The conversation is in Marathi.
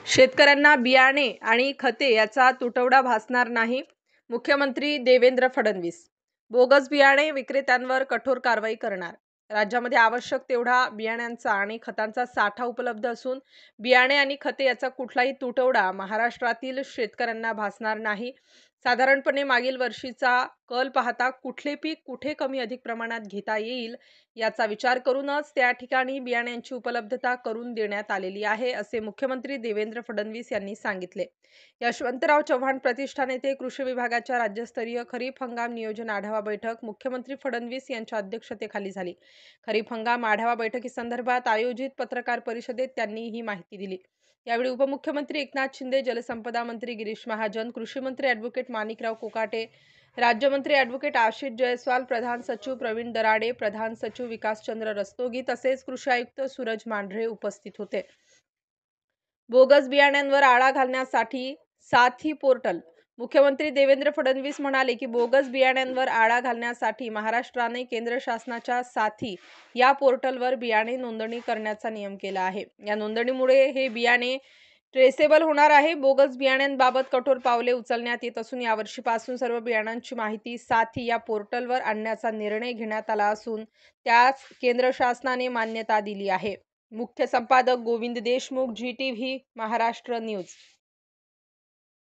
शेतकऱ्यांना बियाणे आणि खते याचा तुटवडा भासणार नाही. मुख्यमंत्री देवेंद्र फडणवीस. बोगस बियाणे विक्रेत्यांवर कठोर कारवाई करणार. राज्यामध्ये आवश्यक तेवढा बियाण्यांचा आणि खतांचा साठा उपलब्ध असून बियाणे आणि खते याचा कुठलाही तुटवडा महाराष्ट्रातील शेतकऱ्यांना भासणार नाही. साधारणपणे मागील वर्षीचा कल पाहता कुठले पीक कुठे कमी अधिक प्रमाणात घेता येईल याचा विचार करूनच त्या ठिकाणी बियाण्यांची उपलब्धता करून देण्यात आलेली आहे, असे मुख्यमंत्री देवेंद्र फडणवीस यांनी सांगितले. यशवंतराव चव्हाण प्रतिष्ठान येथे कृषी विभागाच्या राज्यस्तरीय खरीप हंगाम नियोजन आढावा बैठक मुख्यमंत्री फडणवीस यांच्या अध्यक्षतेखाली झाली. खरीप हंगाम आढावा बैठकीसंदर्भात आयोजित पत्रकार परिषदेत त्यांनी ही माहिती दिली. यावेळी उपमुख्यमंत्री एकनाथ शिंदे, जलसंपदा मंत्री गिरीश महाजन, कृषी मंत्री ॲडव्होकेट माणिकराव कोकाटे, राज्यमंत्री ॲडव्होकेट आशिष जयस्वाल, प्रधान सचिव प्रवीण दराडे, प्रधान सचिव विकासचंद्र रस्तोगी तसेच कृषी आयुक्त सूरज मांढरे उपस्थित होते. बोगस बियाण्यांवर आळा घालण्यासाठी साथी पोर्टल. मुख्यमंत्री देवेंद्र फडणवीस म्हणाले की बोगस बियाण्यांवर आळा घालण्यासाठी महाराष्ट्राने केंद्र शासनाच्या साथी या पोर्टलवर बियाणे नोंदणी करण्याचा नियम केला आहे. या नोंदणीमुळे हे बियाणे ट्रेसेबल होणार आहे. बोगस बियाण्यांबाबत कठोर पावले उचलण्यात येत असून यावर्षीपासून सर्व बियाणांची माहिती साथी या पोर्टलवर आणण्याचा निर्णय घेण्यात आला असून त्यास केंद्र शासनाने मान्यता दिली आहे. मुख्य संपादक गोविंद देशमुख, GTV महाराष्ट्र न्यूज.